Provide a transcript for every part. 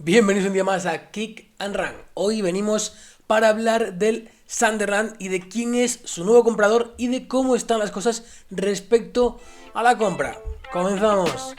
Bienvenidos un día más a Kick and Run. Hoy venimos para hablar del Sunderland y de quién es su nuevo comprador y de cómo están las cosas respecto a la compra. ¡Comenzamos!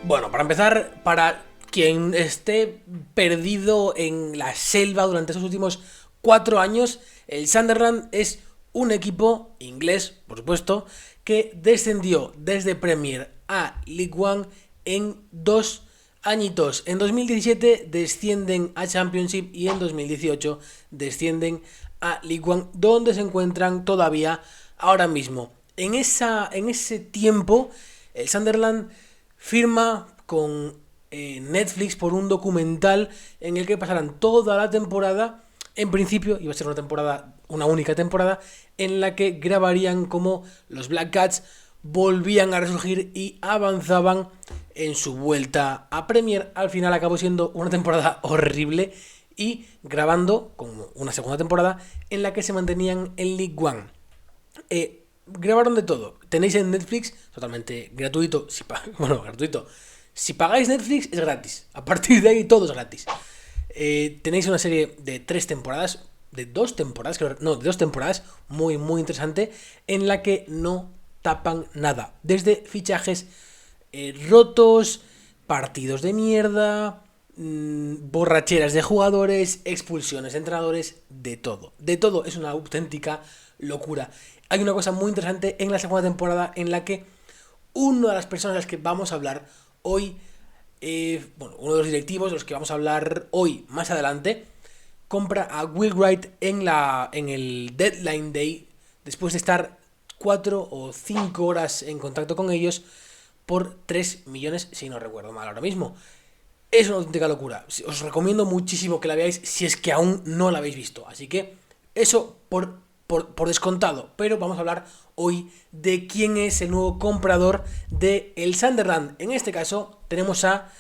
Bueno, para empezar, para quien esté perdido en la selva durante esos últimos 4 años, el Sunderland es un equipo inglés, por supuesto, que descendió desde Premier a League One en 2 añitos. En 2017 descienden a Championship y en 2018 descienden a League One, donde se encuentran todavía ahora mismo. En ese tiempo, el Sunderland firma con Netflix por un documental en el que pasarán toda la temporada. En principio iba a ser una única temporada, en la que grabarían cómo los Black Cats volvían a resurgir y avanzaban en su vuelta a Premier. Al final acabó siendo una temporada horrible y grabando como una segunda temporada en la que se mantenían en League One. Grabaron de todo. Tenéis en Netflix, totalmente gratuito. Gratuito. Si pagáis Netflix es gratis. A partir de ahí todo es gratis. Tenéis una serie de 2 temporadas, de 2 temporadas, muy muy interesante, en la que no tapan nada. Desde fichajes rotos, partidos de mierda, borracheras de jugadores, expulsiones de entrenadores, de todo. De todo, es una auténtica locura. Hay una cosa muy interesante en la segunda temporada en la que una de las personas de las que vamos a hablar hoy, uno de los directivos de los que vamos a hablar hoy más adelante, compra a Will Wright en el Deadline Day, después de estar 4 o 5 horas en contacto con ellos, por 3 millones, si no recuerdo mal ahora mismo. Es una auténtica locura. Os recomiendo muchísimo que la veáis si es que aún no la habéis visto. Así que eso por descontado. Pero vamos a hablar hoy de quién es el nuevo comprador de el Sunderland. En este caso tenemos a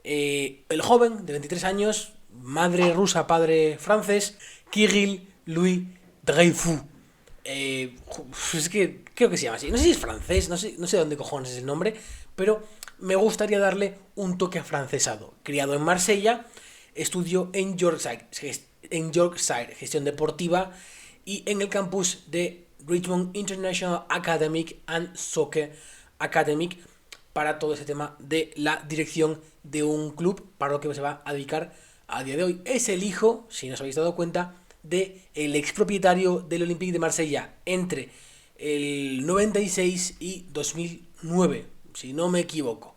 el joven de 23 años, madre rusa, padre francés, Kirill Louis Dreyfus. Es que creo que se llama así. No sé si es francés, no sé de dónde cojones es el nombre, pero me gustaría darle un toque afrancesado. Criado en Marsella, estudió en Yorkshire, gestión deportiva, y en el campus de Richmond International Academic and Soccer Academic, para todo ese tema de la dirección de un club, para lo que se va a dedicar a día de hoy. Es el hijo, si no os habéis dado cuenta, del expropietario del Olympique de Marsella entre el 96 y 2009, si no me equivoco.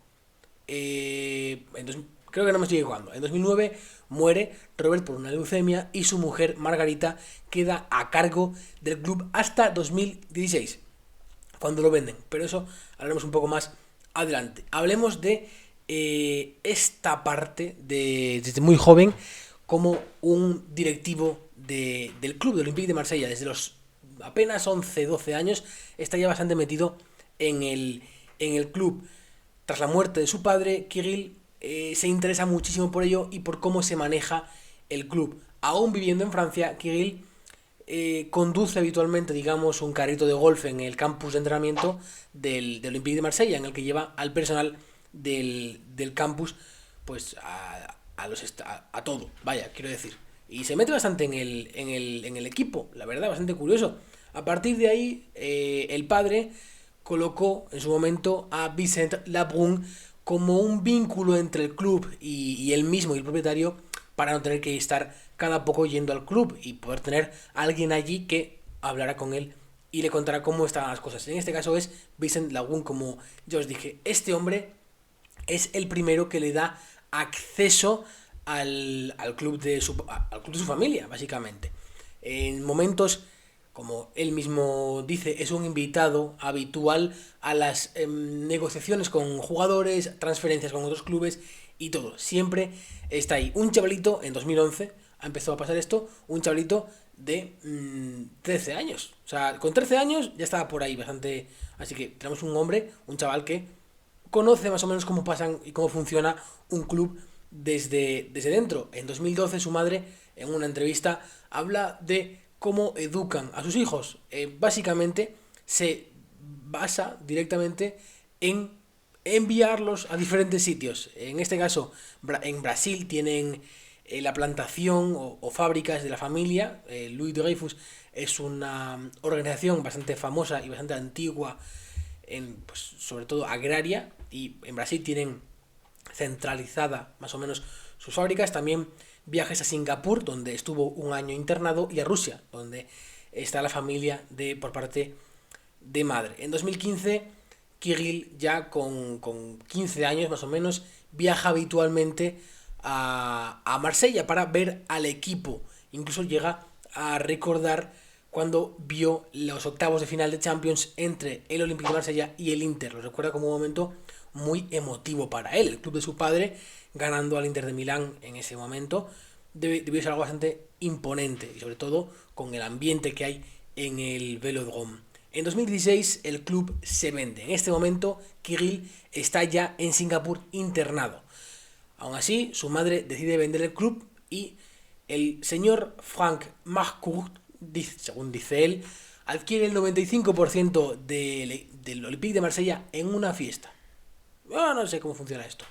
Creo que no me estoy equivocando. En 2009 muere Robert por una leucemia y su mujer Margarita queda a cargo del club hasta 2016, cuando lo venden. Pero eso hablaremos un poco más adelante. Hablemos de esta parte desde muy joven como un directivo del club de Olympique de Marsella. Desde los apenas 11-12 años está ya bastante metido en el club. Tras la muerte de su padre, Kirill se interesa muchísimo por ello y por cómo se maneja el club. Aún viviendo en Francia, Kirill conduce habitualmente, digamos, un carrito de golf en el campus de entrenamiento del Olympique de Marsella, en el que lleva al personal del campus pues a todo, vaya, quiero decir. Y se mete bastante en el equipo, la verdad, bastante curioso. A partir de ahí, el padre colocó en su momento a Vincent Labrun como un vínculo entre el club y él mismo y el propietario, para no tener que estar cada poco yendo al club y poder tener a alguien allí que hablara con él y le contara cómo estaban las cosas. En este caso es Vincent Labrun, como yo os dije. Este hombre es el primero que le da acceso al club de su familia, básicamente. En momentos, como él mismo dice, es un invitado habitual a las negociaciones con jugadores, transferencias con otros clubes y todo. Siempre está ahí. Un chavalito, en 2011 ha empezado a pasar esto, un chavalito de 13 años. O sea, con 13 años ya estaba por ahí bastante. Así que tenemos un hombre, un chaval que conoce más o menos cómo pasan y cómo funciona un club desde dentro. En 2012 su madre, en una entrevista, habla de cómo educan a sus hijos. Básicamente se basa directamente en enviarlos a diferentes sitios. En este caso, en Brasil tienen la plantación o fábricas de la familia. Louis Dreyfus es una organización bastante famosa y bastante antigua, pues, sobre todo agraria, y en Brasil tienen centralizada más o menos sus fábricas. También viajes a Singapur, donde estuvo un año internado, y a Rusia, donde está la familia por parte de madre. En 2015, Kirill, ya con 15 años más o menos, viaja habitualmente a Marsella para ver al equipo. Incluso llega a recordar cuando vio los octavos de final de Champions entre el Olympique de Marsella y el Inter. Lo recuerda como un momento muy emotivo para él. El club de su padre ganando al Inter de Milán en ese momento debió ser algo bastante imponente, y sobre todo con el ambiente que hay en el Velodrome. En 2016 el club se vende. En este momento Kirill está ya en Singapur internado. Aún así, su madre decide vender el club y el señor Frank Marcourt, según dice él, adquiere el 95% del Olympique de Marsella en una fiesta. No sé cómo funciona esto.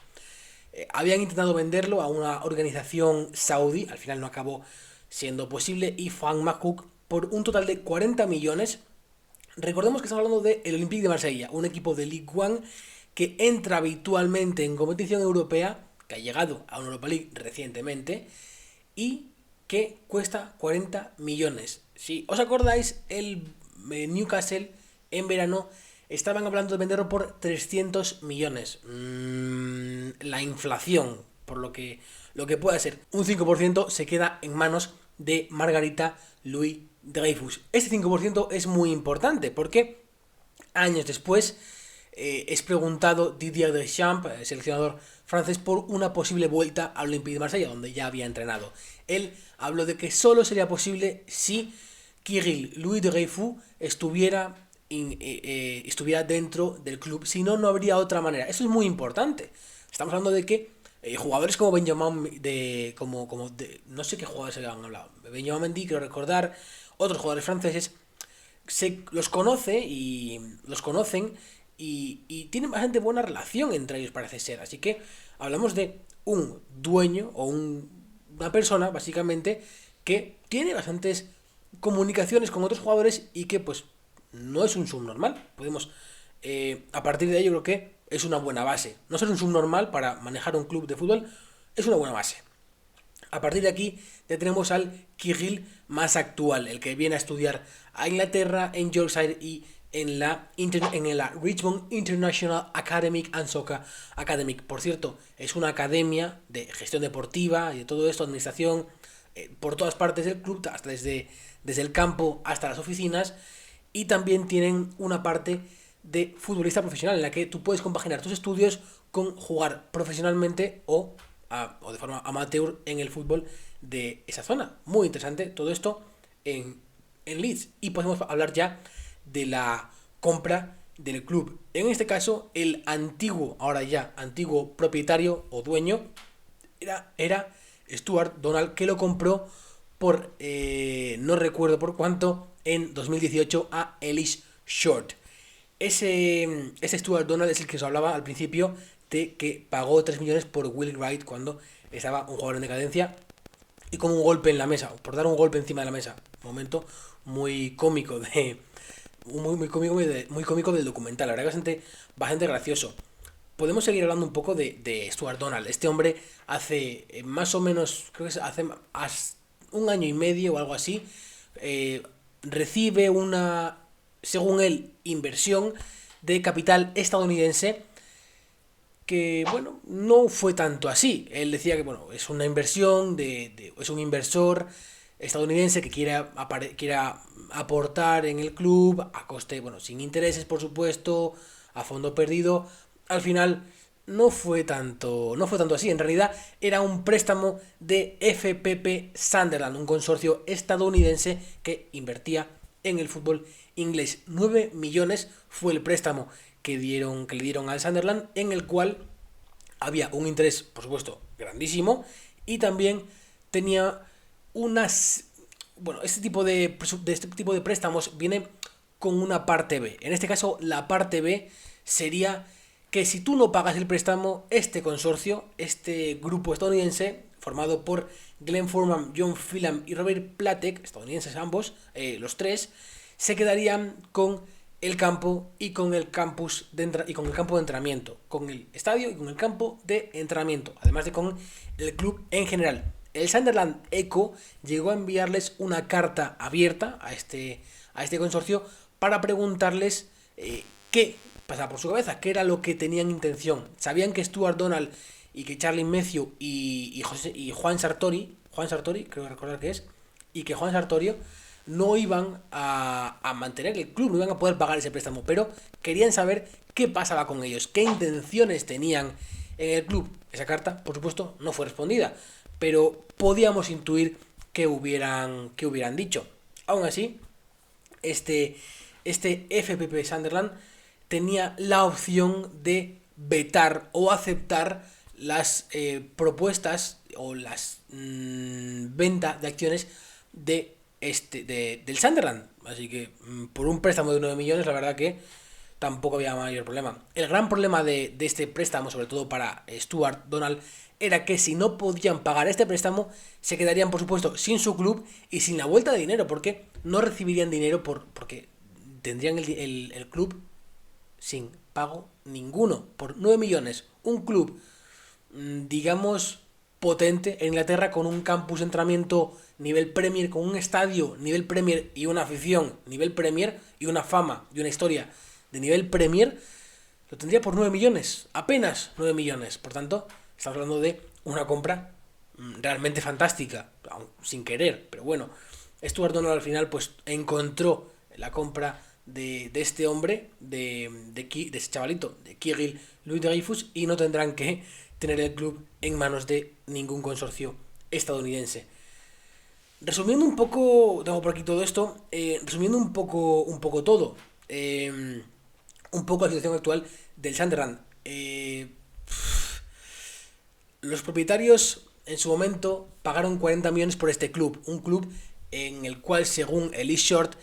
Habían intentado venderlo a una organización saudí, al final no acabó siendo posible, y Frank Marcourt, por un total de 40 millones. Recordemos que estamos hablando del Olympique de Marsella, un equipo de Ligue 1 que entra habitualmente en competición europea, que ha llegado a una Europa League recientemente, y que cuesta 40 millones. Si os acordáis, el Newcastle en verano estaban hablando de venderlo por 300 millones. La inflación, por lo que pueda ser, un 5% se queda en manos de Margarita Louis Dreyfus. Este 5% es muy importante porque años después es preguntado Didier Deschamps, el seleccionador francés, por una posible vuelta al Olympique de Marsella, donde ya había entrenado. Él habló de que solo sería posible si Kirill Louis Dreyfus estuviera dentro del club, si no, no habría otra manera. Eso es muy importante. Estamos hablando de que jugadores como Benjamin, no sé qué jugadores se han hablado, Benjamin Mendy, quiero recordar, otros jugadores franceses, los conocen y tienen bastante buena relación entre ellos, parece ser. Así que hablamos de un dueño o una persona, básicamente, que tiene bastantes comunicaciones con otros jugadores y que, pues, no es un subnormal. Podemos, a partir de ello, creo que es una buena base. No ser un subnormal para manejar un club de fútbol es una buena base. A partir de aquí ya tenemos al Kirill más actual, el que viene a estudiar a Inglaterra, en Yorkshire y en la Richmond International Academic and Soccer Academy. Por cierto, es una academia de gestión deportiva y de todo esto, administración, por todas partes del club, hasta desde el campo hasta las oficinas, y también tienen una parte de futbolista profesional en la que tú puedes compaginar tus estudios con jugar profesionalmente o de forma amateur en el fútbol de esa zona. Muy interesante todo esto en Leeds. Y podemos hablar ya de la compra del club. En este caso, el ahora ya antiguo propietario o dueño era Stuart Donald, que lo compró por, no recuerdo por cuánto, en 2018 a Ellis Short. Ese Stuart Donald es el que os hablaba al principio, de que pagó 3 millones por Will Wright cuando estaba un jugador en decadencia, y con un golpe en la mesa, por dar un golpe encima de la mesa. Un momento muy cómico muy cómico del documental. La verdad que bastante gracioso. Podemos seguir hablando un poco de Stuart Donald. Este hombre hace más o menos, creo que hace un año y medio o algo así, recibe una, según él, inversión de capital estadounidense que, bueno, no fue tanto así. Él decía que, bueno, es una inversión, es un inversor estadounidense que quiera aportar en el club a coste, bueno, sin intereses, por supuesto, a fondo perdido. Al final no fue tanto así. En realidad era un préstamo de FPP Sunderland, un consorcio estadounidense que invertía en el fútbol inglés. 9 millones fue el préstamo que le dieron al Sunderland, en el cual había un interés, por supuesto, grandísimo, y también tenía bueno, este tipo de préstamos viene con una parte B. En este caso, la parte B sería que si tú no pagas el préstamo, este consorcio, este grupo estadounidense, formado por Glenn Furman, John Phelan y Robert Platek, estadounidenses ambos, los tres, se quedarían con el campo y con el campus y con el campo de entrenamiento, con el estadio y con el campo de entrenamiento, además de con el club en general. El Sunderland Echo llegó a enviarles una carta abierta a este consorcio para preguntarles qué pasaba por su cabeza, qué era lo que tenían intención. Sabían que Stuart Donald y que Charlie Matthew y Juan Sartori, creo recordar que es, y que Juan Sartorio no iban a mantener el club, no iban a poder pagar ese préstamo, pero querían saber qué pasaba con ellos, qué intenciones tenían en el club. Esa carta, por supuesto, no fue respondida, pero podíamos intuir que hubieran dicho. Aún así, este FPP Sunderland tenía la opción de vetar o aceptar las propuestas o las venta de acciones del Sunderland. Así que por un préstamo de 9 millones, la verdad que tampoco había mayor problema. El gran problema de este préstamo, sobre todo para Stuart Donald, era que si no podían pagar este préstamo, se quedarían, por supuesto, sin su club y sin la vuelta de dinero, porque no recibirían dinero porque tendrían el club sin pago ninguno, por 9 millones. Un club, digamos, potente en Inglaterra, con un campus de entrenamiento nivel Premier, con un estadio nivel Premier y una afición nivel Premier y una fama y una historia de nivel Premier, lo tendría por 9 millones, apenas 9 millones. Por tanto, estamos hablando de una compra realmente fantástica, sin querer, pero bueno, Stuart Donald al final pues encontró la compra de este hombre, de ese chavalito, de Kirill Louis-Dreyfus, y no tendrán que tener el club en manos de ningún consorcio estadounidense. Resumiendo un poco, tengo por aquí todo esto, resumiendo un poco todo, un poco la situación actual del Sunderland. Los propietarios en su momento pagaron 40 millones por este club, un club en el cual, según Elie Short,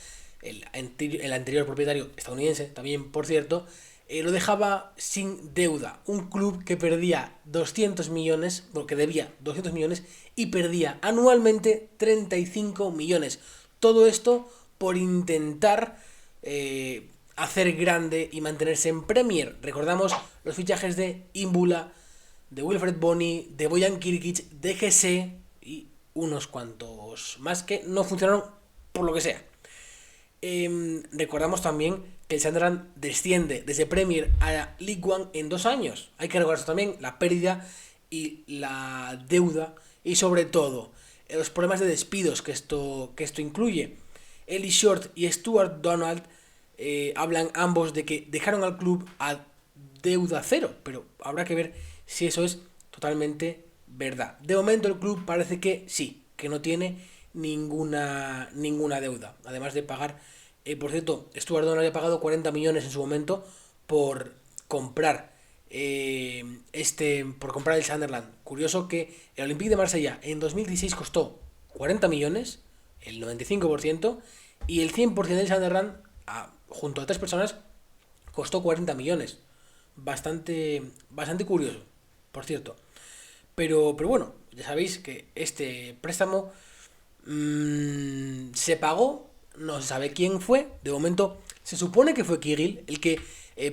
el anterior propietario estadounidense, también por cierto, lo dejaba sin deuda. Un club que perdía 200 millones, bueno, que debía 200 millones y perdía anualmente 35 millones. Todo esto por intentar hacer grande y mantenerse en Premier. Recordamos los fichajes de Imbula, de Wilfred Bony, de Bojan Kirkic, de GC y unos cuantos más que no funcionaron por lo que sea. Recordamos también que el Sunderland desciende desde Premier a League One en 2 años. Hay que recordar también la pérdida y la deuda y sobre todo los problemas de despidos que esto incluye. Elie Short y Stuart Donald hablan ambos de que dejaron al club a deuda cero, pero habrá que ver si eso es totalmente verdad. De momento el club parece que sí, que no tiene ninguna deuda, además de pagar, por cierto, Stuart Donald había pagado 40 millones en su momento por comprar por comprar el Sunderland. Curioso que el Olympique de Marsella en 2016 costó 40 millones, el 95%, y el 100% del Sunderland, junto a 3 personas, costó 40 millones. Bastante curioso, por cierto. Pero bueno, ya sabéis que este préstamo se pagó, no se sabe quién fue. De momento se supone que fue Kirill el que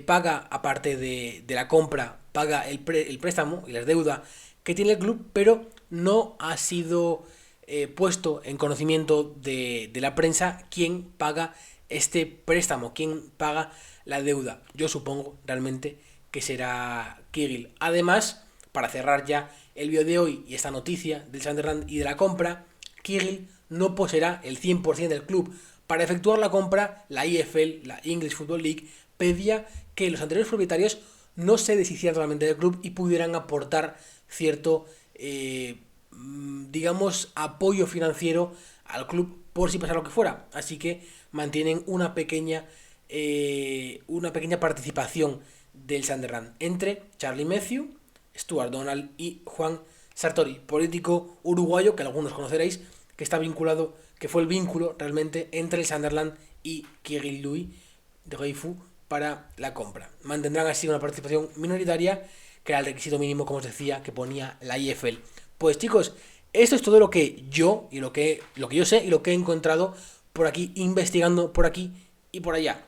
paga, aparte de la compra, paga el préstamo y la deuda que tiene el club, pero no ha sido puesto en conocimiento de la prensa quién paga este préstamo, quién paga la deuda. Yo supongo realmente que será Kirill. Además, para cerrar ya el vídeo de hoy y esta noticia del Sunderland y de la compra, Kirill no poseerá el 100% del club. Para efectuar la compra, la EFL, la English Football League, pedía que los anteriores propietarios no se deshicieran totalmente del club y pudieran aportar cierto, digamos, apoyo financiero al club por si pasara lo que fuera. Así que mantienen una pequeña participación del Sunderland entre Charlie Matthew, Stuart Donald y Juan Sartori, político uruguayo que algunos conoceréis, que está vinculado que fue el vínculo realmente entre el Sunderland y Kirill Louis de Reifu para la compra. Mantendrán así una participación minoritaria, que era el requisito mínimo, como os decía, que ponía la IFL. Pues chicos, esto es todo lo que yo yo sé y lo que he encontrado por aquí, investigando por aquí y por allá.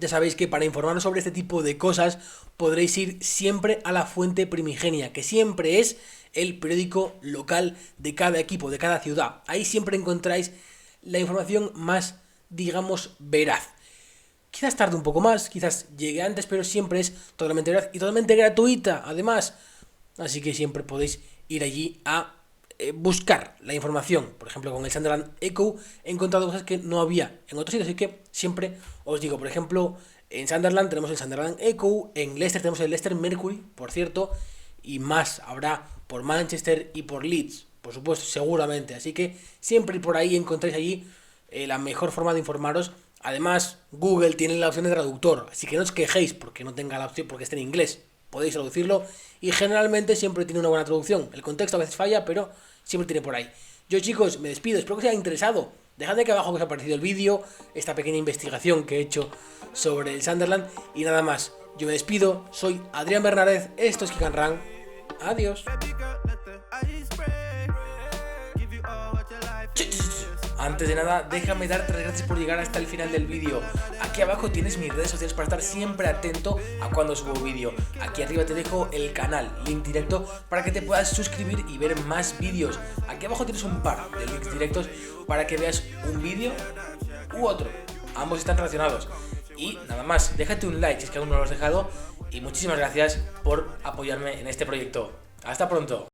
Ya sabéis que para informaros sobre este tipo de cosas podréis ir siempre a la fuente primigenia, que siempre es el periódico local de cada equipo, de cada ciudad. Ahí siempre encontráis la información más, digamos, veraz. Quizás tarde un poco más, quizás llegue antes, pero siempre es totalmente veraz y totalmente gratuita, además. Así que siempre podéis ir allí a buscar la información. Por ejemplo, con el Sunderland Echo he encontrado cosas que no había en otros sitios, así que siempre os digo, por ejemplo, en Sunderland tenemos el Sunderland Echo, en Leicester tenemos el Leicester Mercury, por cierto, y más habrá por Manchester y por Leeds, por supuesto, seguramente. Así que siempre por ahí encontráis allí la mejor forma de informaros. Además, Google tiene la opción de traductor, así que no os quejéis porque no tenga la opción, porque esté en inglés. Podéis traducirlo y generalmente siempre tiene una buena traducción. El contexto a veces falla, pero siempre tiene por ahí. Yo, chicos, me despido, espero que os haya interesado. Dejadme aquí abajo que os ha parecido el vídeo, esta pequeña investigación que he hecho sobre el Sunderland. Y nada más, yo me despido, soy Adrián Bernárez, esto es Kick and Run. Adiós. Antes de nada, déjame darte las gracias por llegar hasta el final del vídeo. Aquí abajo tienes mis redes sociales para estar siempre atento a cuando subo vídeo. Aquí arriba te dejo el canal, link directo, para que te puedas suscribir y ver más vídeos. Aquí abajo tienes un par de links directos para que veas un vídeo u otro. Ambos están relacionados. Y nada más, déjate un like si es que aún no lo has dejado. Y muchísimas gracias por apoyarme en este proyecto. Hasta pronto.